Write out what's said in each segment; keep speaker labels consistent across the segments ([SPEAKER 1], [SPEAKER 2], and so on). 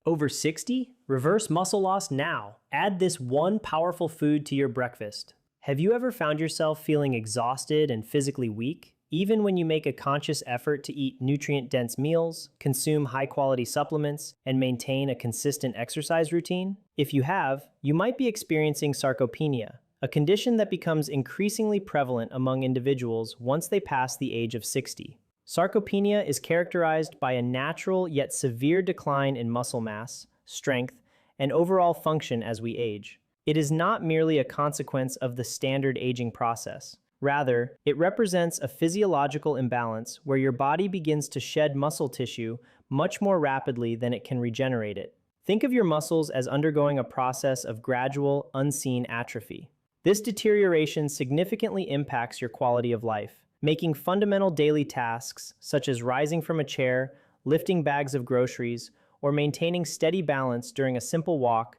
[SPEAKER 1] Over 60? Reverse muscle loss now. Add this one powerful food to your breakfast. Have you ever found yourself feeling exhausted and physically weak? Even when you make a conscious effort to eat nutrient-dense meals, consume high-quality supplements, and maintain a consistent exercise routine? If you have, you might be experiencing sarcopenia, a condition that becomes increasingly prevalent among individuals once they pass the age of 60. Sarcopenia is characterized by a natural yet severe decline in muscle mass, strength, and overall function as we age. It is not merely a consequence of the standard aging process. Rather, it represents a physiological imbalance where your body begins to shed muscle tissue much more rapidly than it can regenerate it. Think of your muscles as undergoing a process of gradual, unseen atrophy. This deterioration significantly impacts your quality of life, making fundamental daily tasks, such as rising from a chair, lifting bags of groceries, or maintaining steady balance during a simple walk,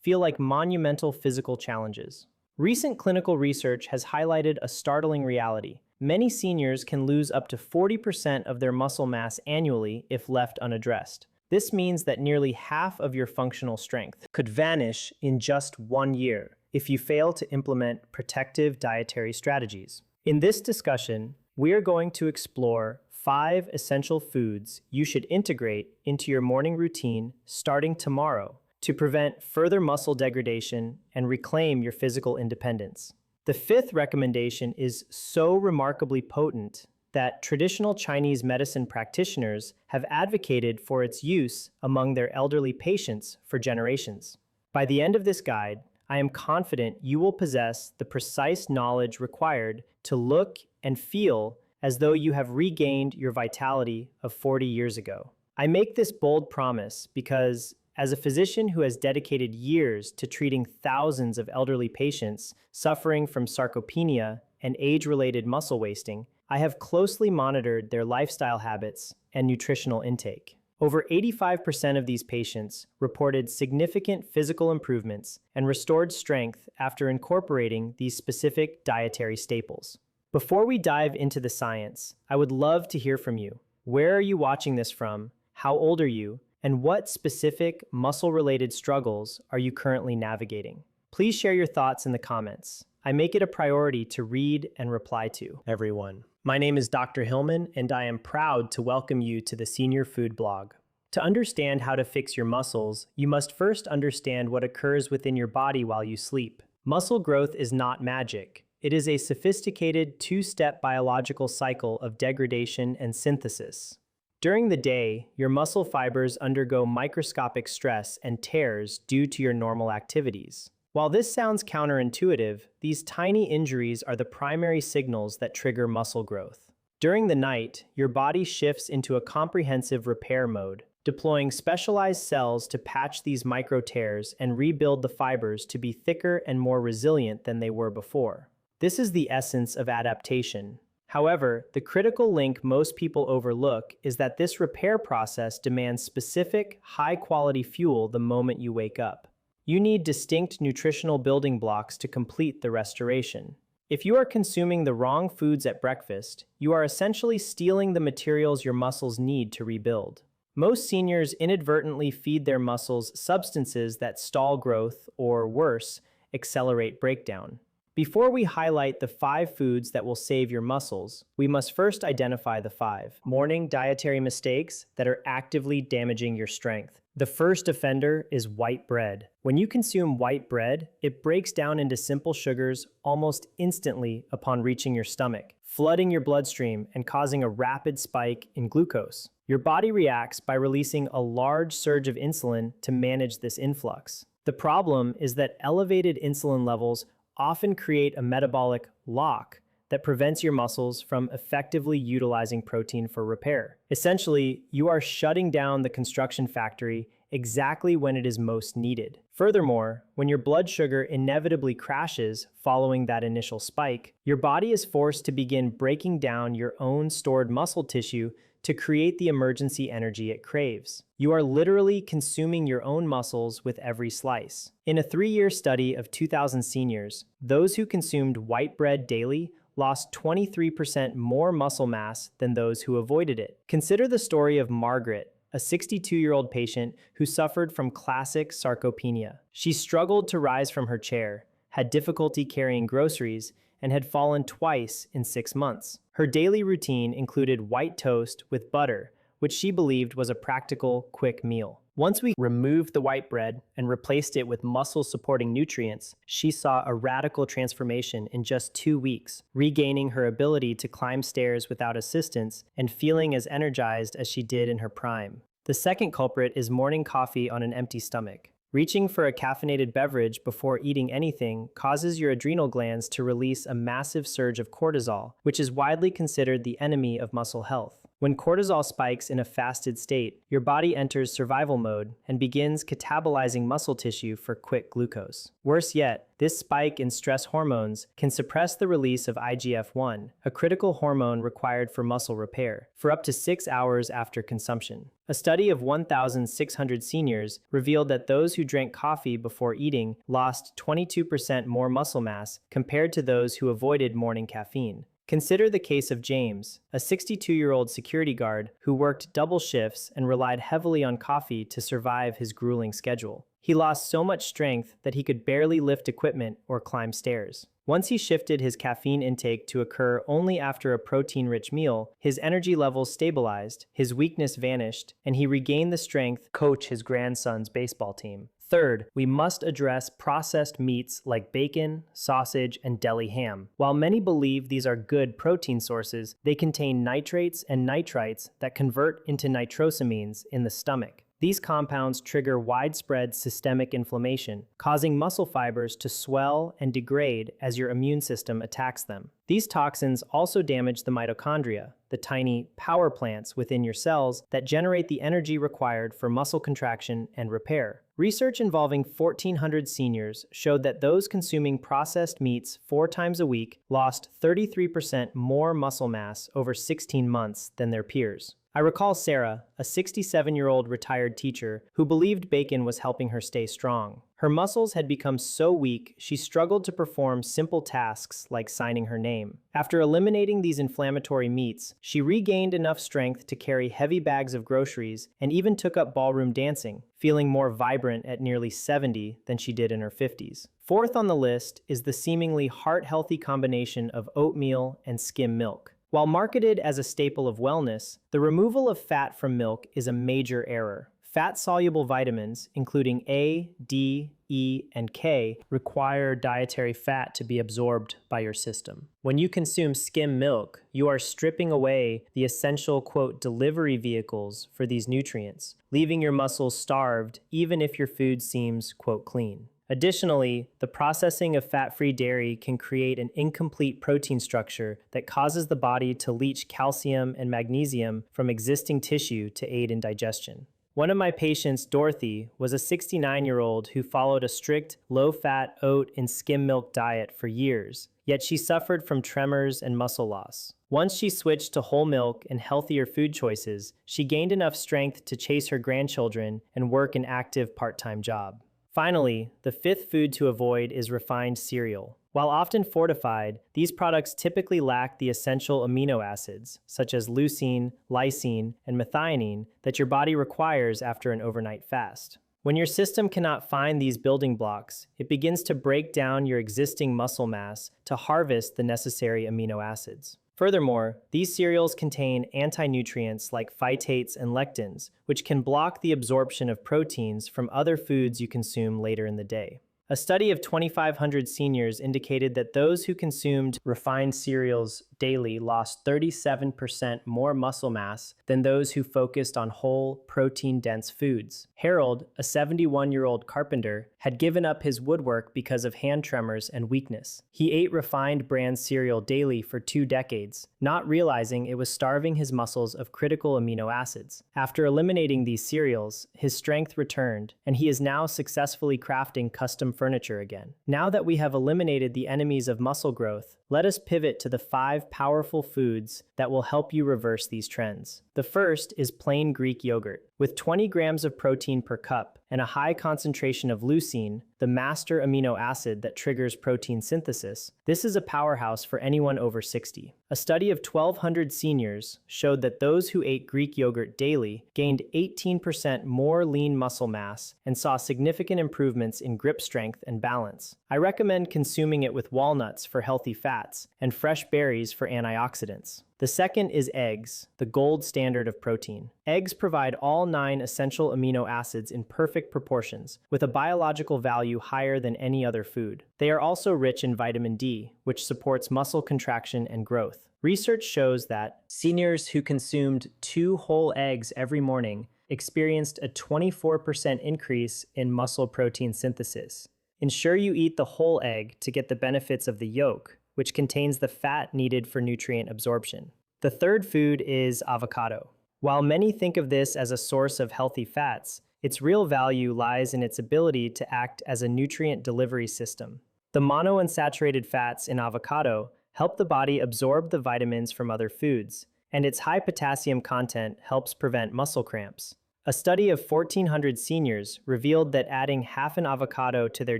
[SPEAKER 1] feel like monumental physical challenges. Recent clinical research has highlighted a startling reality. Many seniors can lose up to 40% of their muscle mass annually if left unaddressed. This means that nearly half of your functional strength could vanish in just 1 year if you fail to implement protective dietary strategies. In this discussion, we are going to explore 5 essential foods you should integrate into your morning routine starting tomorrow to prevent further muscle degradation and reclaim your physical independence. The 5th recommendation is so remarkably potent that traditional Chinese medicine practitioners have advocated for its use among their elderly patients for generations. By the end of this guide, I am confident you will possess the precise knowledge required to look and feel as though you have regained your vitality of 40 years ago. I make this bold promise because, as a physician who has dedicated years to treating thousands of elderly patients suffering from sarcopenia and age-related muscle wasting, I have closely monitored their lifestyle habits and nutritional intake. Over 85% of these patients reported significant physical improvements and restored strength after incorporating these specific dietary staples. Before we dive into the science, I would love to hear from you. Where are you watching this from? How old are you? And what specific muscle-related struggles are you currently navigating? Please share your thoughts in the comments. I make it a priority to read and reply to everyone. My name is Dr. Hillman, and I am proud to welcome you to the Senior Food Blog. To understand how to fix your muscles, you must first understand what occurs within your body while you sleep. Muscle growth is not magic. It is a sophisticated two-step biological cycle of degradation and synthesis. During the day, your muscle fibers undergo microscopic stress and tears due to your normal activities. While this sounds counterintuitive, these tiny injuries are the primary signals that trigger muscle growth. During the night, your body shifts into a comprehensive repair mode, deploying specialized cells to patch these micro tears and rebuild the fibers to be thicker and more resilient than they were before. This is the essence of adaptation. However, the critical link most people overlook is that this repair process demands specific, high-quality fuel the moment you wake up. You need distinct nutritional building blocks to complete the restoration. If you are consuming the wrong foods at breakfast, you are essentially stealing the materials your muscles need to rebuild. Most seniors inadvertently feed their muscles substances that stall growth or, worse, accelerate breakdown. Before we highlight the 5 foods that will save your muscles, we must first identify the 5 morning dietary mistakes that are actively damaging your strength. The first offender is white bread. When you consume white bread, it breaks down into simple sugars almost instantly upon reaching your stomach, flooding your bloodstream and causing a rapid spike in glucose. Your body reacts by releasing a large surge of insulin to manage this influx. The problem is that elevated insulin levels often create a metabolic lock that prevents your muscles from effectively utilizing protein for repair. Essentially, you are shutting down the construction factory exactly when it is most needed. Furthermore, when your blood sugar inevitably crashes following that initial spike, your body is forced to begin breaking down your own stored muscle tissue to create the emergency energy it craves. You are literally consuming your own muscles with every slice. In a 3-year study of 2,000 seniors, those who consumed white bread daily lost 23% more muscle mass than those who avoided it. Consider the story of Margaret, a 62-year-old patient who suffered from classic sarcopenia. She struggled to rise from her chair, had difficulty carrying groceries, and had fallen twice in 6 months. Her daily routine included white toast with butter, which she believed was a practical, quick meal. Once we removed the white bread and replaced it with muscle-supporting nutrients, she saw a radical transformation in just 2 weeks, regaining her ability to climb stairs without assistance and feeling as energized as she did in her prime. The second culprit is morning coffee on an empty stomach. Reaching for a caffeinated beverage before eating anything causes your adrenal glands to release a massive surge of cortisol, which is widely considered the enemy of muscle health. When cortisol spikes in a fasted state, your body enters survival mode and begins catabolizing muscle tissue for quick glucose. Worse yet, this spike in stress hormones can suppress the release of IGF-1, a critical hormone required for muscle repair, for up to 6 hours after consumption. A study of 1,600 seniors revealed that those who drank coffee before eating lost 22% more muscle mass compared to those who avoided morning caffeine. Consider the case of James, a 62-year-old security guard who worked double shifts and relied heavily on coffee to survive his grueling schedule. He lost so much strength that he could barely lift equipment or climb stairs. Once he shifted his caffeine intake to occur only after a protein-rich meal, his energy levels stabilized, his weakness vanished, and he regained the strength to coach his grandson's baseball team. Third, we must address processed meats like bacon, sausage, and deli ham. While many believe these are good protein sources, they contain nitrates and nitrites that convert into nitrosamines in the stomach. These compounds trigger widespread systemic inflammation, causing muscle fibers to swell and degrade as your immune system attacks them. These toxins also damage the mitochondria, the tiny power plants within your cells that generate the energy required for muscle contraction and repair. Research involving 1,400 seniors showed that those consuming processed meats 4 times a week lost 33% more muscle mass over 16 months than their peers. I recall Sarah, a 67-year-old retired teacher, who believed bacon was helping her stay strong. Her muscles had become so weak, she struggled to perform simple tasks like signing her name. After eliminating these inflammatory meats, she regained enough strength to carry heavy bags of groceries and even took up ballroom dancing, feeling more vibrant at nearly 70 than she did in her 50s. Fourth on the list is the seemingly heart-healthy combination of oatmeal and skim milk. While marketed as a staple of wellness, the removal of fat from milk is a major error. Fat-soluble vitamins, including A, D, E, and K, require dietary fat to be absorbed by your system. When you consume skim milk, you are stripping away the essential, quote, delivery vehicles for these nutrients, leaving your muscles starved even if your food seems, quote, clean. Additionally, the processing of fat-free dairy can create an incomplete protein structure that causes the body to leach calcium and magnesium from existing tissue to aid in digestion. One of my patients, Dorothy, was a 69-year-old who followed a strict, low-fat oat and skim milk diet for years, yet she suffered from tremors and muscle loss. Once she switched to whole milk and healthier food choices, she gained enough strength to chase her grandchildren and work an active part-time job. Finally, the fifth food to avoid is refined cereal. While often fortified, these products typically lack the essential amino acids, such as leucine, lysine, and methionine, that your body requires after an overnight fast. When your system cannot find these building blocks, it begins to break down your existing muscle mass to harvest the necessary amino acids. Furthermore, these cereals contain anti-nutrients like phytates and lectins, which can block the absorption of proteins from other foods you consume later in the day. A study of 2,500 seniors indicated that those who consumed refined cereals daily lost 37% more muscle mass than those who focused on whole, protein-dense foods. Harold, a 71-year-old carpenter, had given up his woodwork because of hand tremors and weakness. He ate refined brand cereal daily for 2 decades, not realizing it was starving his muscles of critical amino acids. After eliminating these cereals, his strength returned, and he is now successfully crafting custom furniture again. Now that we have eliminated the enemies of muscle growth, let us pivot to the 5 powerful foods that will help you reverse these trends. The first is plain Greek yogurt. With 20 grams of protein per cup and a high concentration of leucine, the master amino acid that triggers protein synthesis. This is a powerhouse for anyone over 60. A study of 1,200 seniors showed that those who ate Greek yogurt daily gained 18% more lean muscle mass and saw significant improvements in grip strength and balance. I recommend consuming it with walnuts for healthy fats and fresh berries for antioxidants. The second is eggs, the gold standard of protein. Eggs provide all 9 essential amino acids in perfect proportions, with a biological value higher than any other food. They are also rich in vitamin D, which supports muscle contraction and growth. Research shows that seniors who consumed 2 whole eggs every morning experienced a 24% increase in muscle protein synthesis. Ensure you eat the whole egg to get the benefits of the yolk, which contains the fat needed for nutrient absorption. The third food is avocado. While many think of this as a source of healthy fats, its real value lies in its ability to act as a nutrient delivery system. The monounsaturated fats in avocado help the body absorb the vitamins from other foods, and its high potassium content helps prevent muscle cramps. A study of 1,400 seniors revealed that adding half an avocado to their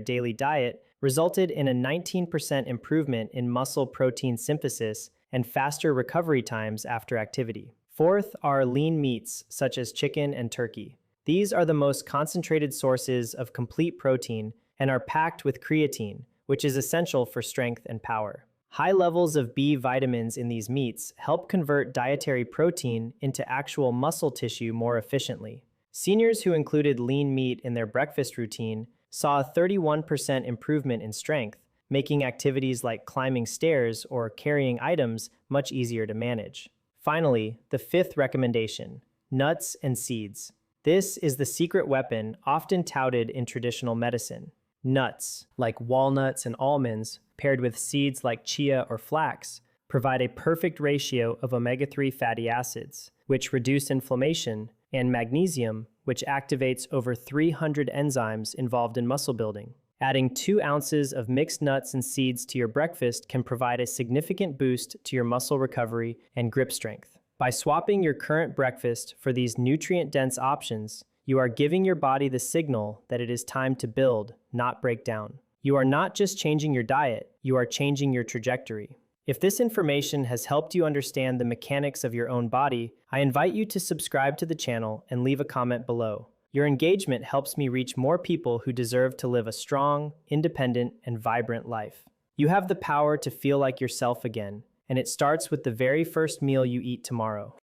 [SPEAKER 1] daily diet resulted in a 19% improvement in muscle protein synthesis and faster recovery times after activity. Fourth are lean meats such as chicken and turkey. These are the most concentrated sources of complete protein and are packed with creatine, which is essential for strength and power. High levels of B vitamins in these meats help convert dietary protein into actual muscle tissue more efficiently. Seniors who included lean meat in their breakfast routine saw a 31% improvement in strength, making activities like climbing stairs or carrying items much easier to manage. Finally, the fifth recommendation: nuts and seeds. This is the secret weapon often touted in traditional medicine. Nuts, like walnuts and almonds, paired with seeds like chia or flax, provide a perfect ratio of omega-3 fatty acids, which reduce inflammation, and magnesium, which activates over 300 enzymes involved in muscle building. Adding 2 ounces of mixed nuts and seeds to your breakfast can provide a significant boost to your muscle recovery and grip strength. By swapping your current breakfast for these nutrient-dense options, you are giving your body the signal that it is time to build, not break down. You are not just changing your diet, you are changing your trajectory. If this information has helped you understand the mechanics of your own body, I invite you to subscribe to the channel and leave a comment below. Your engagement helps me reach more people who deserve to live a strong, independent, and vibrant life. You have the power to feel like yourself again, and it starts with the very first meal you eat tomorrow.